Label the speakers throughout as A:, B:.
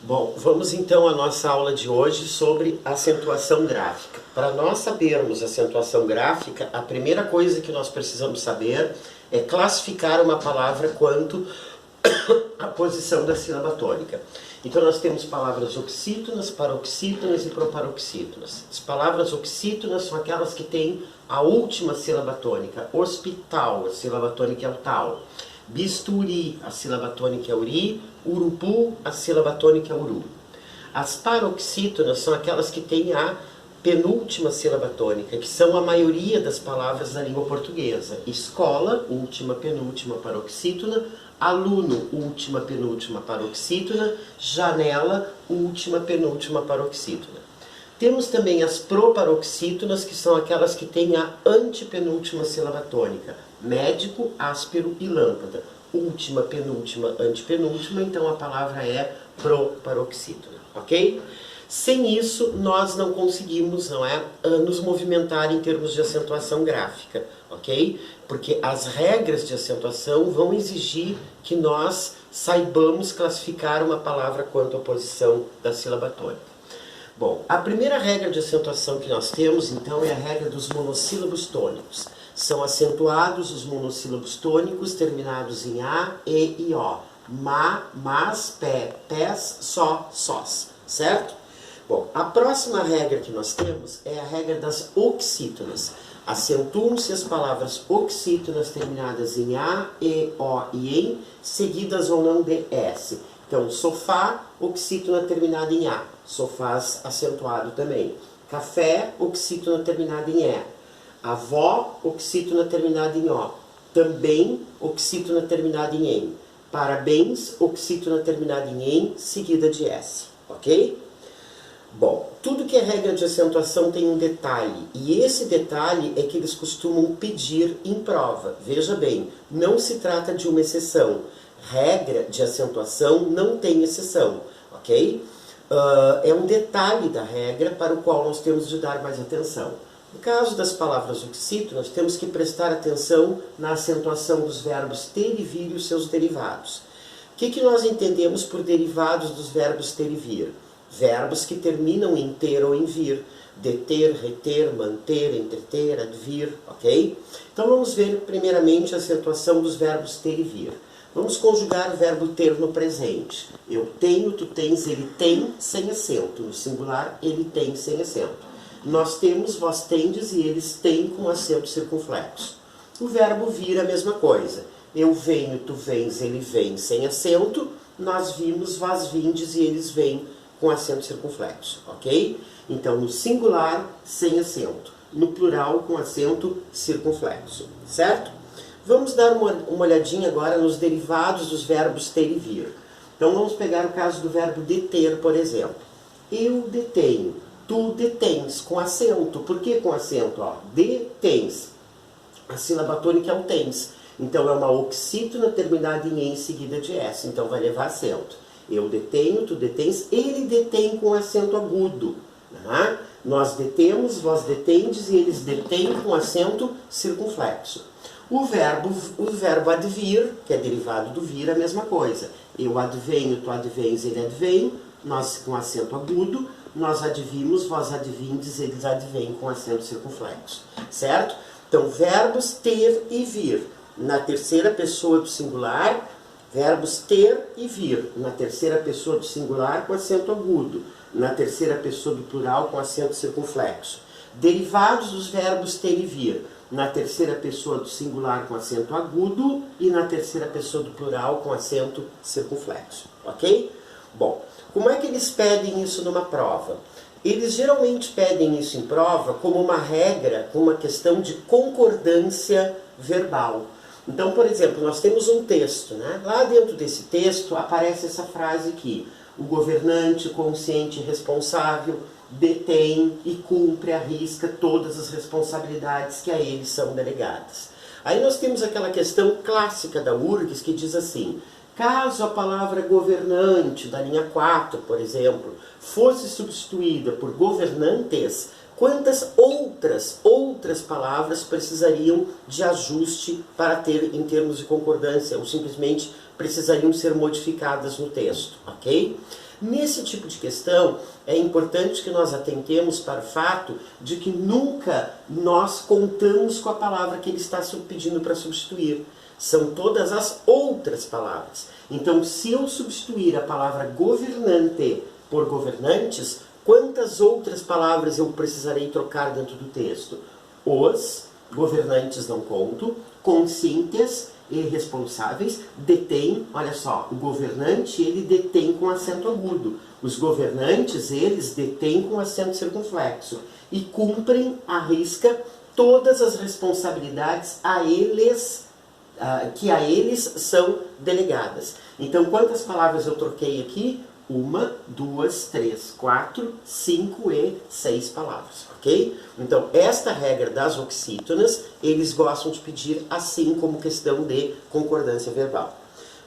A: Bom, vamos então à nossa aula de hoje sobre acentuação gráfica. Para nós sabermos acentuação gráfica, a primeira coisa que nós precisamos saber é classificar uma palavra quanto à posição da sílaba tônica. Então nós temos palavras oxítonas, paroxítonas e proparoxítonas. As palavras oxítonas são aquelas que têm a última sílaba tônica. Hospital, a sílaba tônica é o tal. Bisturi, a sílaba tônica é uri. Urubu, a sílaba tônica é uru. As paroxítonas são aquelas que têm a penúltima sílaba tônica, que são a maioria das palavras da língua portuguesa. Escola, última, penúltima, paroxítona. Aluno, última, penúltima, paroxítona. Janela, última, penúltima, paroxítona. Temos também as proparoxítonas, que são aquelas que têm a antepenúltima sílaba tônica. Médico, áspero e lâmpada. Última, penúltima, antepenúltima, então a palavra é proparoxítona, ok? Sem isso, nós não conseguimos, nos movimentar em termos de acentuação gráfica, ok? Porque as regras de acentuação vão exigir que nós saibamos classificar uma palavra quanto à posição da sílaba tônica. Bom, a primeira regra de acentuação que nós temos, então, é a regra dos monossílabos tônicos. São acentuados os monossílabos tônicos terminados em A, E e O. Ma, mas, pé, pés, só, sós. Certo? Bom, a próxima regra que nós temos é a regra das oxítonas. Acentuam-se as palavras oxítonas terminadas em A, E, O e em, seguidas ou não de S. Então, sofá, oxítona terminada em A. Sofás acentuado também. Café, oxítona terminada em E. Avó, oxítona terminada em O. Também, oxítona terminada em em. Parabéns, oxítona terminada em, seguida de S. Ok? Bom, tudo que é regra de acentuação tem um detalhe. E esse detalhe é que eles costumam pedir em prova. Veja bem, não se trata de uma exceção. Regra de acentuação não tem exceção. Ok? É um detalhe da regra para o qual nós temos de dar mais atenção. No caso das palavras oxítonas, temos que prestar atenção na acentuação dos verbos ter e vir e os seus derivados. O que nós entendemos por derivados dos verbos ter e vir? Verbos que terminam em ter ou em vir. Deter, reter, manter, entreter, advir, ok? Então vamos ver primeiramente a acentuação dos verbos ter e vir. Vamos conjugar o verbo ter no presente. Eu tenho, tu tens, ele tem, sem acento. No singular, ele tem, sem acento. Nós temos, vós tendes e eles têm com acento circunflexo. O verbo vir a mesma coisa. Eu venho, tu vens, ele vem sem acento. Nós vimos, vós vindes e eles vêm com acento circunflexo. Ok? Então, no singular, sem acento. No plural, com acento circunflexo. Certo? Vamos dar uma olhadinha agora nos derivados dos verbos ter e vir. Então, vamos pegar o caso do verbo deter, por exemplo. Eu detenho. Tu detens, com acento. Por que com acento? Ó, detens. A sílaba tônica é o tens. Então é uma oxítona terminada em seguida de S. Então vai levar acento. Eu detenho, tu detens, ele detém com acento agudo. Né? Nós detemos, vós detendes e eles detêm com acento circunflexo. O verbo advir, que é derivado do vir, é a mesma coisa. Eu advenho, tu advens, ele advém, nós com acento agudo. Nós advimos, vós advindes, eles advêm com acento circunflexo. Certo? Então, verbos ter e vir. Na terceira pessoa do singular, verbos ter e vir. Na terceira pessoa do singular, com acento agudo. Na terceira pessoa do plural, com acento circunflexo. Derivados dos verbos ter e vir. Na terceira pessoa do singular, com acento agudo. E na terceira pessoa do plural, com acento circunflexo. Ok? Bom, como é que eles pedem isso numa prova? Eles geralmente pedem isso em prova como uma regra, como uma questão de concordância verbal. Então, por exemplo, nós temos um texto, né? Lá dentro desse texto aparece essa frase aqui. O governante consciente e responsável detém e cumpre à risca todas as responsabilidades que a ele são delegadas. Aí nós temos aquela questão clássica da URGS que diz assim: caso a palavra governante, da linha 4, por exemplo, fosse substituída por governantes, quantas outras palavras precisariam de ajuste para ter em termos de concordância, ou simplesmente precisariam ser modificadas no texto, ok? Nesse tipo de questão, é importante que nós atentemos para o fato de que nunca nós contamos com a palavra que ele está pedindo para substituir. São todas as outras palavras. Então, se eu substituir a palavra governante por governantes, quantas outras palavras eu precisarei trocar dentro do texto? Os governantes não conto, conscientes e responsáveis detêm, olha só, o governante ele detém com acento agudo. Os governantes, eles detêm com acento circunflexo e cumprem à risca todas as responsabilidades que a eles são delegadas. Então, quantas palavras eu troquei aqui? 1, 2, 3, 4, 5 e 6 palavras, ok? Então, esta regra das oxítonas, eles gostam de pedir assim como questão de concordância verbal.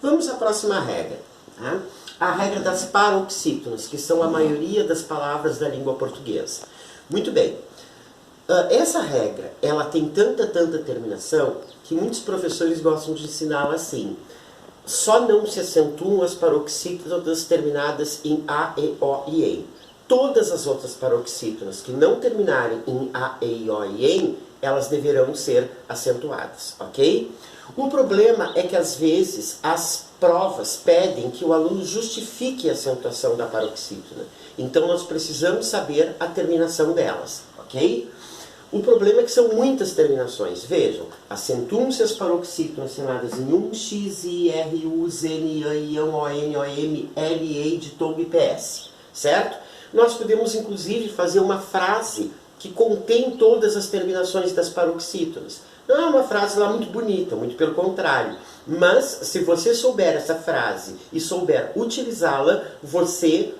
A: Vamos à próxima regra, tá? A regra das paroxítonas, que são a maioria das palavras da língua portuguesa. Muito bem. Essa regra, ela tem tanta terminação que muitos professores gostam de ensiná-la assim. Só não se acentuam as paroxítonas terminadas em A, E, O e EM. Todas as outras paroxítonas que não terminarem em A, E, O e EM, elas deverão ser acentuadas, ok? O problema é que às vezes as provas pedem que o aluno justifique a acentuação da paroxítona. Então nós precisamos saber a terminação delas, ok? O problema é que são muitas terminações. Vejam, acentuam-se as paroxítonas terminadas em X, I, R, U, Z, N, I, IAN, O, N, O, M, L, E, ditongo e PS. Certo? Nós podemos, inclusive, fazer uma frase que contém todas as terminações das paroxítonas. Não é uma frase lá muito bonita, muito pelo contrário. Mas, se você souber essa frase e souber utilizá-la, você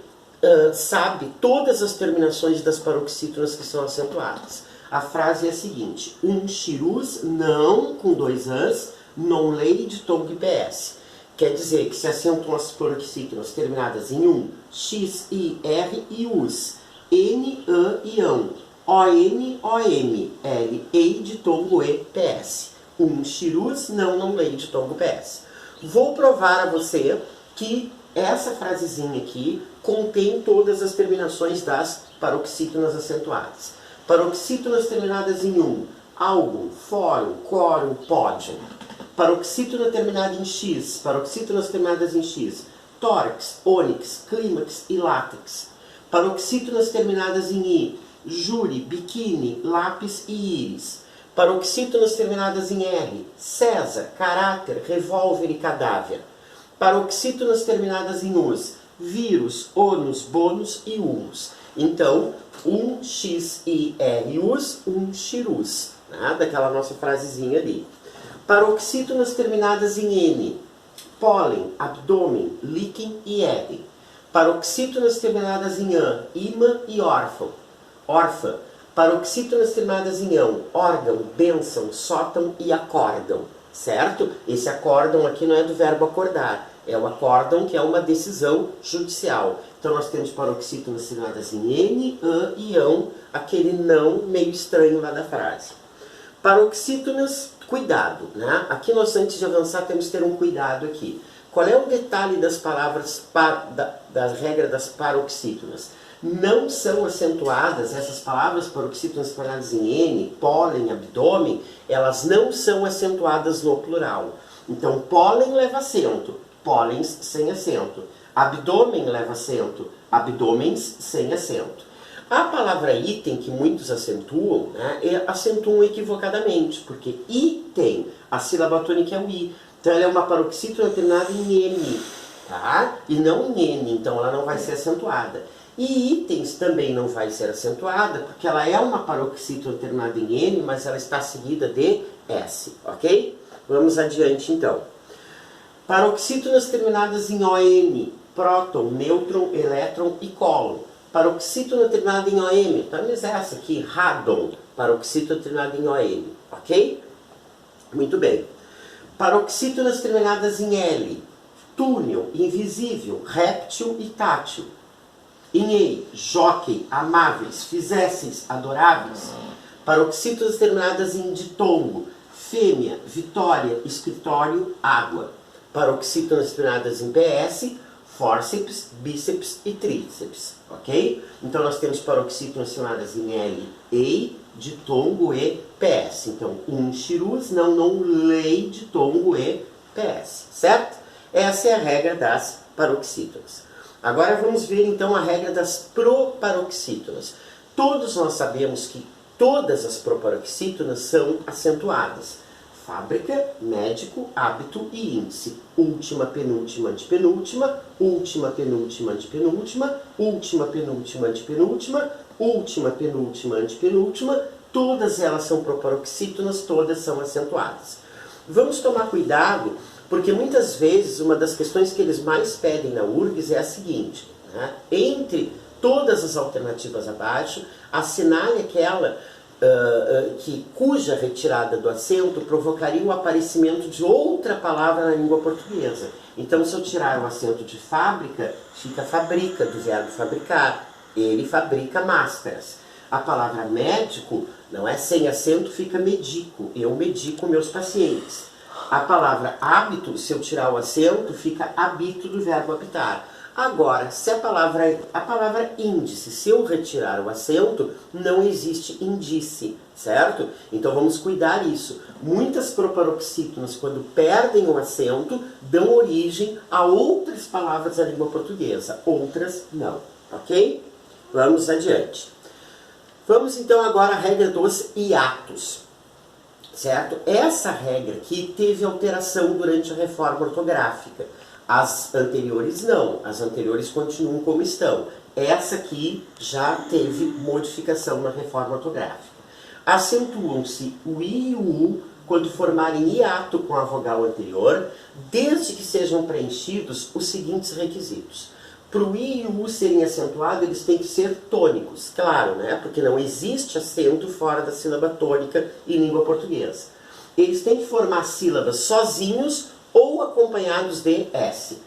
A: sabe todas as terminações das paroxítonas que são acentuadas. A frase é a seguinte: xirus não, com 2 ans, non lei de tongo e PS. Quer dizer que se acentuam as paroxítonas terminadas em X, I, R e US, N, A e AN, O, N, O, M, L, E de tongo e PS. Xirus não, non lei de tongo PS. Vou provar a você que essa frasezinha aqui contém todas as terminações das paroxítonas acentuadas. Paroxítonas terminadas em álbum, fórum, quórum, pódium. Paroxítona terminada em X, paroxítonas terminadas em X, tórax, ônix, clímax e látex. Paroxítonas terminadas em I, júri, biquíni, lápis e íris. Paroxítonas terminadas em R, César, caráter, revólver e cadáver. Paroxítonas terminadas em us, vírus, ônus, bônus e humus. Então, X, I, R, us, xirus, né? Daquela nossa frasezinha ali. Paroxítonas terminadas em N, pólen, abdômen, líquen e éden. Paroxítonas terminadas em an, imã e órfã. Paroxítonas terminadas em ão, órgão, bênção, sótão e acórdão. Certo? Esse acórdão aqui não é do verbo acordar, é o acórdão que é uma decisão judicial. Então nós temos paroxítonas terminadas em N, an e ão, aquele não meio estranho lá da frase. Paroxítonas, cuidado, né? Aqui nós, antes de avançar, temos que ter um cuidado aqui. Qual é o detalhe das palavras, da regra das paroxítonas? Não são acentuadas, essas palavras paroxítonas terminadas em N, pólen, abdômen, elas não são acentuadas no plural. Então, pólen leva acento, pólens sem acento. Abdômen leva acento, abdômens sem acento. A palavra item, que muitos acentuam, né, acentuam equivocadamente, porque item, a sílaba tônica é o I. Então ela é uma paroxítona terminada em M, tá? E não em N, então ela não vai ser acentuada. E itens também não vai ser acentuada, porque ela é uma paroxítona terminada em N, mas ela está seguida de S, ok? Vamos adiante então. Paroxítonas terminadas em ON, próton, nêutron, elétron e cólon. Paroxítona terminada em OM, temos essa aqui, radon, paroxítona terminada em OM, ok? Muito bem. Paroxítonas terminadas em L, túnel, invisível, réptil e tátil. Em E, jockey, amáveis, fizesses, adoráveis. Paroxítonas terminadas em ditongo, fêmea, vitória, escritório, água. Paroxítonas terminadas em PS, fórceps, bíceps e tríceps, ok? Então nós temos paroxítonas chamadas em L, EI, ditongo e PS. Então, xirus, não lei, ditongo e PS, certo? Essa é a regra das paroxítonas. Agora vamos ver então a regra das proparoxítonas. Todos nós sabemos que todas as proparoxítonas são acentuadas. Fábrica, médico, hábito e índice. Última, penúltima, antepenúltima, última, penúltima, antepenúltima, última, penúltima, antepenúltima, última, penúltima, antepenúltima. Todas elas são proparoxítonas, todas são acentuadas. Vamos tomar cuidado, porque muitas vezes uma das questões que eles mais pedem na URGS é a seguinte, né? Entre todas as alternativas abaixo, assinale aquela cuja retirada do acento provocaria o aparecimento de outra palavra na língua portuguesa. Então, se eu tirar o acento de fábrica, fica fabrica, do verbo fabricar. Ele fabrica máscaras. A palavra médico, não é sem acento, fica medico. Eu medico meus pacientes. A palavra hábito, se eu tirar o acento, fica habito, do verbo habitar. Agora, se a palavra índice, se eu retirar o acento, não existe índice, certo? Então vamos cuidar isso. Muitas proparoxítonas, quando perdem o acento, dão origem a outras palavras da língua portuguesa, outras não, ok? Vamos adiante. Vamos então agora à regra dos hiatos, certo? Essa regra aqui teve alteração durante a reforma ortográfica. As anteriores não, as anteriores continuam como estão. Essa aqui já teve modificação na reforma ortográfica. Acentuam-se o I e o U quando formarem hiato com a vogal anterior, desde que sejam preenchidos os seguintes requisitos. Para o I e o U serem acentuados, eles têm que ser tônicos, claro, né? Porque não existe acento fora da sílaba tônica em língua portuguesa. Eles têm que formar sílabas sozinhos ou acompanhados de S.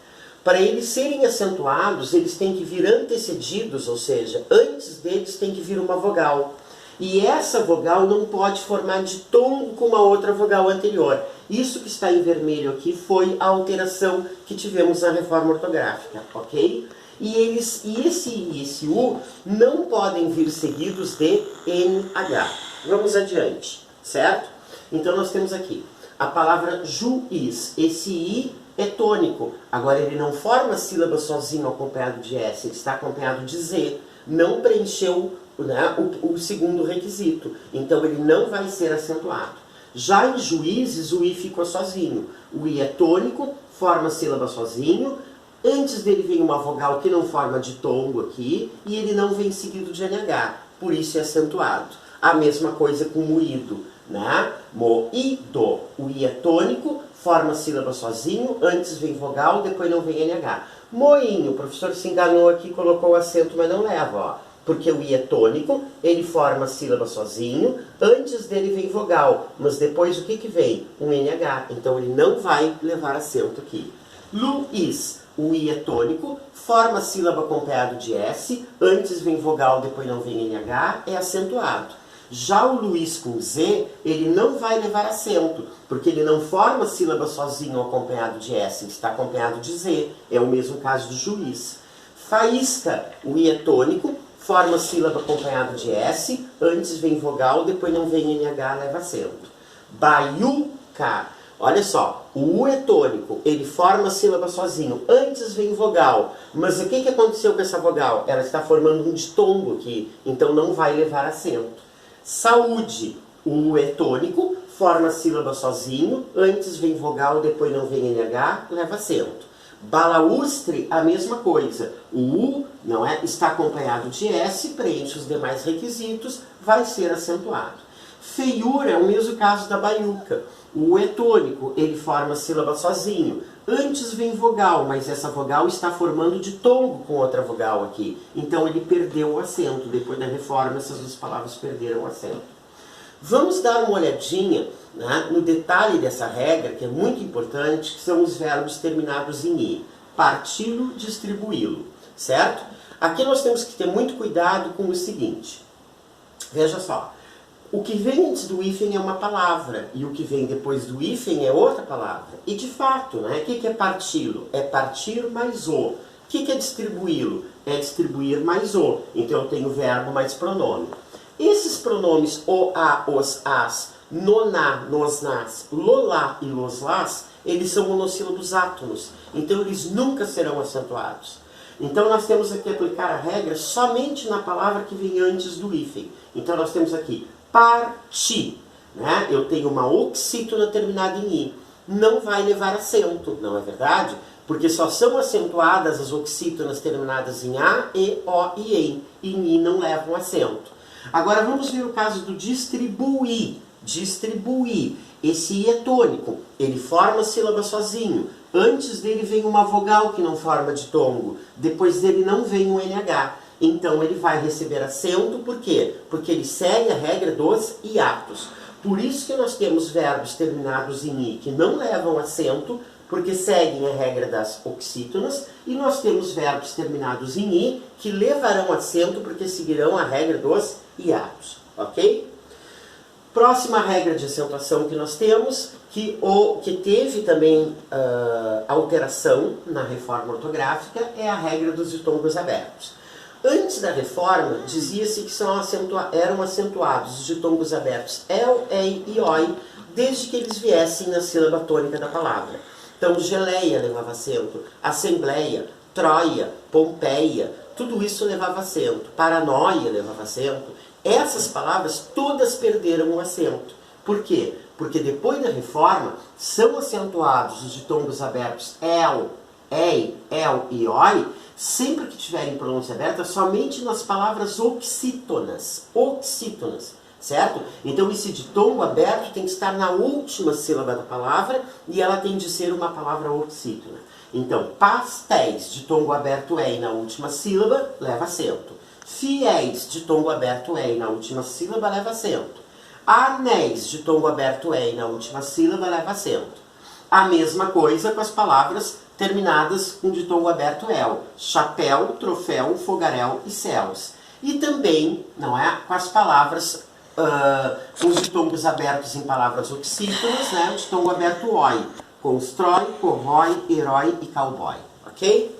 A: Para eles serem acentuados, eles têm que vir antecedidos, ou seja, antes deles tem que vir uma vogal. E essa vogal não pode formar ditongo com uma outra vogal anterior. Isso que está em vermelho aqui foi a alteração que tivemos na reforma ortográfica, ok? E esse I e esse U não podem vir seguidos de NH. Vamos adiante, certo? Então nós temos aqui a palavra juiz. Esse I é tônico. Agora ele não forma a sílaba sozinho acompanhado de S, ele está acompanhado de Z. Não preencheu, né, o segundo requisito. Então ele não vai ser acentuado. Já em juízes, o I ficou sozinho. O I é tônico, forma a sílaba sozinho. Antes dele vem uma vogal que não forma ditongo aqui, e ele não vem seguido de NH. Por isso é acentuado. A mesma coisa com moído, né? Moído. O I é tônico, forma a sílaba sozinho, antes vem vogal, depois não vem NH. Moinho, o professor se enganou aqui, colocou o acento, mas não leva, ó. Porque o I é tônico, ele forma a sílaba sozinho, antes dele vem vogal, mas depois o que que vem? Um NH, então ele não vai levar acento aqui. Luiz, o I é tônico, forma a sílaba acompanhado de S, antes vem vogal, depois não vem NH, é acentuado. Já o Luiz com Z, ele não vai levar acento, porque ele não forma a sílaba sozinho acompanhado de S, ele está acompanhado de Z. É o mesmo caso do juiz. Faísca, o I é tônico, forma a sílaba acompanhado de S, antes vem vogal, depois não vem NH, leva acento. Baiuca, olha só, o U é tônico, ele forma a sílaba sozinho, antes vem vogal, mas o que aconteceu com essa vogal? Ela está formando um ditongo aqui, então não vai levar acento. Saúde, o U é tônico, forma a sílaba sozinho, antes vem vogal, depois não vem NH, leva acento. Balaústre, a mesma coisa. O U, não é, está acompanhado de S, preenche os demais requisitos, vai ser acentuado. Feiura é o mesmo caso da baiuca. O U é tônico, ele forma a sílaba sozinho. Antes vem vogal, mas essa vogal está formando ditongo com outra vogal aqui. Então ele perdeu o acento. Depois da reforma, essas duas palavras perderam o acento. Vamos dar uma olhadinha, né, no detalhe dessa regra, que é muito importante, que são os verbos terminados em I. Parti-lo, distribuí-lo, certo? Aqui nós temos que ter muito cuidado com o seguinte. Veja só. O que vem antes do hífen é uma palavra, e o que vem depois do hífen é outra palavra. E de fato, né, o que é parti-lo? É partir mais o. O que é distribuí-lo? É distribuir mais o. Então eu tenho verbo mais pronome. Esses pronomes o, a, os, as, no, na, nos, nas, lo, lá e los, las, eles são monossílabos átonos. Então eles nunca serão acentuados. Então nós temos aqui aplicar a regra somente na palavra que vem antes do hífen. Então nós temos aqui parti, né? Eu tenho uma oxítona terminada em i. Não vai levar acento, não é verdade? Porque só são acentuadas as oxítonas terminadas em a, e, o e em. Em i não levam acento. Agora vamos ver o caso do distribuir. Distribuir. Esse i é tônico. Ele forma a sílaba sozinho. Antes dele vem uma vogal que não forma ditongo. Depois dele não vem um NH. Então ele vai receber acento, por quê? Porque ele segue a regra dos hiatos. Por isso que nós temos verbos terminados em i que não levam acento, porque seguem a regra das oxítonas, e nós temos verbos terminados em i que levarão acento, porque seguirão a regra dos hiatos. Ok? Próxima regra de acentuação que nós temos, que teve também alteração na reforma ortográfica, é a regra dos ditongos abertos. Antes da reforma, dizia-se que eram acentuados os ditongos abertos el, ei e oi, desde que eles viessem na sílaba tônica da palavra. Então, geleia levava acento, assembleia, Troia, Pompeia, tudo isso levava acento. Paranoia levava acento. Essas palavras todas perderam o acento. Por quê? Porque depois da reforma, são acentuados os ditongos abertos el, ei, el e oi, sempre que tiverem pronúncia aberta, somente nas palavras oxítonas. Oxítonas, certo? Então esse ditongo aberto tem que estar na última sílaba da palavra e ela tem de ser uma palavra oxítona. Então, pastéis, ditongo aberto ei na última sílaba, leva acento. Fiéis, ditongo aberto ei na última sílaba, leva acento. Anéis, ditongo aberto ei na última sílaba, leva acento. A mesma coisa com as palavras terminadas com ditongo aberto el. Chapéu, troféu, fogaréu e céus. E também, não é, com as palavras, com os ditongos abertos em palavras oxítonas, né, o ditongo aberto oi. Constrói, corrói, herói e cowboy. Ok?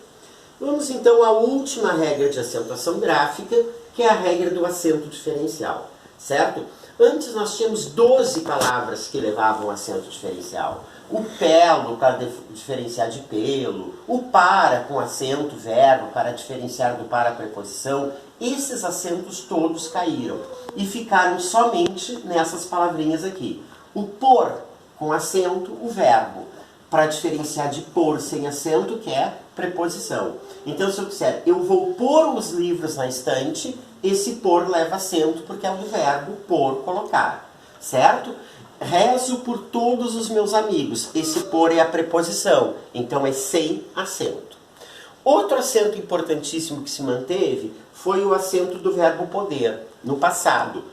A: Vamos então à última regra de acentuação gráfica, que é a regra do acento diferencial. Certo? Antes nós tínhamos 12 palavras que levavam acento diferencial. O pelo para diferenciar de pelo, o para com acento, verbo, para diferenciar do para preposição. Esses acentos todos caíram e ficaram somente nessas palavrinhas aqui. O por com acento, o verbo, para diferenciar de pôr sem acento, que é preposição. Então se eu disser, eu vou pôr os livros na estante, esse pôr leva acento porque é do verbo pôr, colocar. Certo? Rezo por todos os meus amigos. Esse por é a preposição, então é sem acento. Outro acento importantíssimo que se manteve foi o acento do verbo poder, no passado.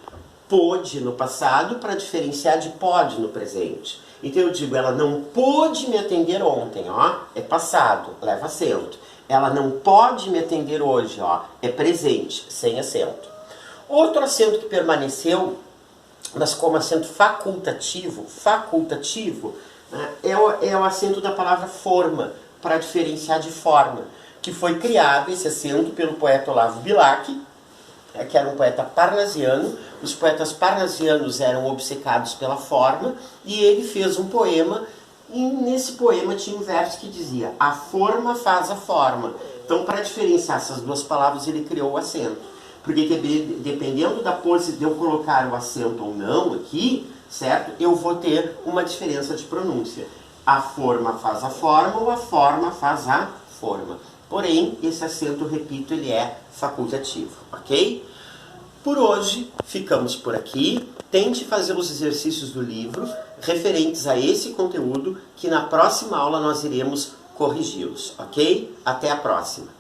A: Pôde no passado para diferenciar de pode no presente. Então eu digo, ela não pôde me atender ontem, ó, é passado, leva acento. Ela não pode me atender hoje, ó, é presente, sem acento. Outro acento que permaneceu, mas como acento facultativo, né, é o acento da palavra forma, para diferenciar de forma, que foi criado esse acento pelo poeta Olavo Bilac, que era um poeta parnasiano. Os poetas parnasianos eram obcecados pela forma, e ele fez um poema, e nesse poema tinha um verso que dizia, a forma faz a forma. Então, para diferenciar essas duas palavras, ele criou o acento. Porque dependendo da posição de eu colocar o acento ou não aqui, certo? Eu vou ter uma diferença de pronúncia. A forma faz a forma ou a forma faz a forma. Porém, esse acento, repito, ele é facultativo, ok? Por hoje, ficamos por aqui. Tente fazer os exercícios do livro referentes a esse conteúdo, que na próxima aula nós iremos corrigi-los, ok? Até a próxima!